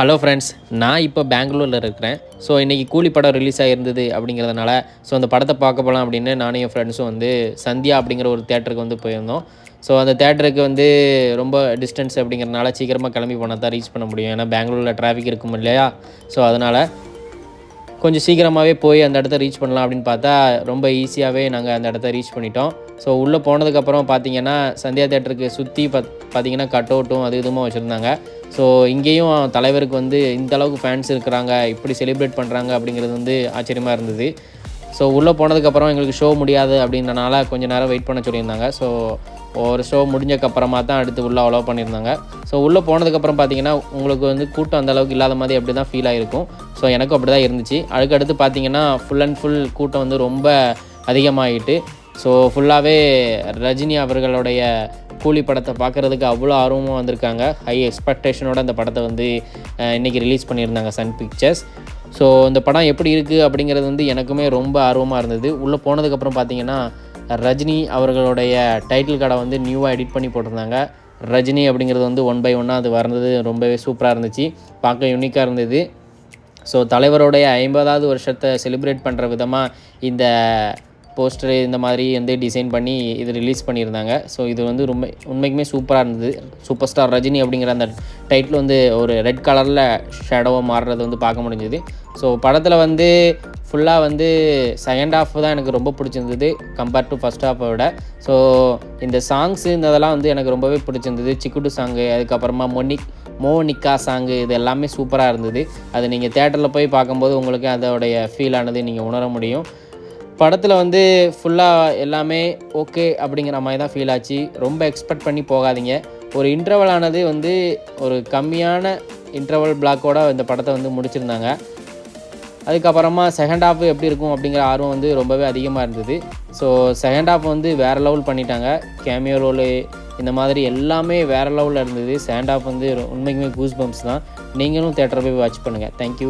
Hello friends, நான் இப்போ பெங்களூரில் இருக்கிறேன். ஸோ இன்றைக்கி கூலி படம் ரிலீஸ் ஆகிருந்தது அப்படிங்கிறதுனால ஸோ அந்த படத்தை பார்க்க போகலாம் அப்படின்னு நானும் என் ஃப்ரெண்ட்ஸும் வந்து சந்தியா அப்படிங்கிற ஒரு தேட்டருக்கு வந்து போயிருந்தோம். ஸோ அந்த தேட்டருக்கு வந்து ரொம்ப டிஸ்டன்ஸ் அப்படிங்கிறனால சீக்கிரமாக கிளம்பி போனால் தான் ரீச் பண்ண முடியும். ஏன்னா பெங்களூரில் டிராஃபிக் இருக்கும் இல்லையா? ஸோ அதனால் கொஞ்சம் சீக்கிரமாகவே போய் அந்த இடத்த ரீச் பண்ணலாம் அப்படின்னு பார்த்தா ரொம்ப ஈஸியாகவே நாங்கள் அந்த இடத்த ரீச் பண்ணிட்டோம். ஸோ உள்ளே போனதுக்கப்புறம் பார்த்தீங்கன்னா சந்தியா தேட்டருக்கு சுற்றி பார்த்தீங்கன்னா கட் அவுட்டும் அது இதுவும் வச்சுருந்தாங்க. ஸோ இங்கேயும் தலைவருக்கு வந்து இந்த அளவுக்கு ஃபேன்ஸ் இருக்கிறாங்க, இப்படி செலிப்ரேட் பண்ணுறாங்க அப்படிங்கிறது வந்து ஆச்சரியமாக இருந்தது. ஸோ உள்ளே போனதுக்கப்புறம் எங்களுக்கு ஷோ முடியாது அப்படின்றனால கொஞ்சம் நேரம் வெயிட் பண்ண சொல்லியிருந்தாங்க. ஸோ ஒரு ஷோ முடிஞ்சக்கப்புறமா தான் அடுத்து உள்ளே அலோவ் பண்ணியிருந்தாங்க. ஸோ உள்ளே போனதுக்கப்புறம் பார்த்தீங்கன்னா உங்களுக்கு வந்து கூட்டம் அந்தளவுக்கு இல்லாத மாதிரி அப்படி தான் ஃபீல் ஆகிருக்கும். ஸோ எனக்கும் அப்படி தான் இருந்துச்சு. அதுக்கடுத்து பார்த்தீங்கன்னா ஃபுல் அண்ட் ஃபுல் கூட்டம் வந்து ரொம்ப அதிகமாகிட்டு ஸோ ஃபுல்லாகவே ரஜினி அவர்களுடைய கூலி படத்தை பார்க்குறதுக்கு அவ்வளோ ஆர்வமாக வந்திருக்காங்க. ஹை எக்ஸ்பெக்டேஷனோட அந்த படத்தை வந்து இன்றைக்கி ரிலீஸ் பண்ணியிருந்தாங்க சன் பிக்சர்ஸ். ஸோ இந்த படம் எப்படி இருக்குது அப்படிங்கிறது வந்து எனக்குமே ரொம்ப ஆர்வமாக இருந்தது. உள்ளே போனதுக்கப்புறம் பார்த்தீங்கன்னா ரஜினி அவர்களுடைய டைட்டில் கார்டை வந்து நியூவாக எடிட் பண்ணி போட்டிருந்தாங்க. ரஜினி அப்படிங்கிறது வந்து 1 by 1 அது வர்றது ரொம்பவே சூப்பராக இருந்துச்சு, பார்க்க யூனிக்காக இருந்தது. ஸோ தலைவருடைய 50வது வருஷத்தை செலிப்ரேட் பண்ணுற விதமாக இந்த போஸ்டரு இந்த மாதிரி வந்து டிசைன் பண்ணி இது ரிலீஸ் பண்ணியிருந்தாங்க. ஸோ இது வந்து ரொம்ப உண்மைக்குமே சூப்பராக இருந்தது. சூப்பர் ஸ்டார் ரஜினி அப்படிங்கிற அந்த டைட்டில் வந்து ஒரு ரெட் கலரில் ஷேடோவாக மாறுறது வந்து பார்க்க முடிஞ்சுது. ஸோ படத்தில் வந்து ஃபுல்லாக வந்து செகண்ட் ஹாஃப் தான் எனக்கு ரொம்ப பிடிச்சிருந்தது கம்பேர்ட் டு ஃபஸ்ட் ஹாஃபை விட. ஸோ இந்த சாங்ஸு இந்த இதெல்லாம் வந்து எனக்கு ரொம்பவே பிடிச்சிருந்தது. சிக்குட்டு சாங்கு, அதுக்கப்புறமா மோனிகா சாங்கு, இது எல்லாமே சூப்பராக இருந்தது. அது நீங்கள் தேட்டரில் போய் பார்க்கும்போது உங்களுக்கு அதோடைய ஃபீல் ஆனது நீங்கள் உணர முடியும். படத்தில் வந்து ஃபுல்லாக எல்லாமே ஓகே அப்படிங்கிற மாதிரி தான் ஃபீல் ஆச்சு. ரொம்ப எக்ஸ்பெக்ட் பண்ணி போகாதீங்க. ஒரு இன்டர்வல் ஆனது வந்து ஒரு கம்மியான இன்டர்வல் பிளாக்கோட இந்த படத்தை வந்து முடிச்சிருந்தாங்க. அதுக்கப்புறமா செகண்ட் ஹாஃப் எப்படி இருக்கும் அப்படிங்கிற ஆர்வம் வந்து ரொம்பவே அதிகமாக இருந்தது. ஸோ செகண்ட் ஹாஃப் வந்து வேறு லெவல் பண்ணிட்டாங்க. கேமியோ ரோலு இந்த மாதிரி எல்லாமே வேறு லெவலில் இருந்தது. செகண்ட் ஹாஃப் வந்து உண்மைக்குமே கூஸ் பம்ப்ஸ் தான். நீங்களும் தேட்டரை போய் வாட்ச் பண்ணுங்கள். தேங்க்யூ.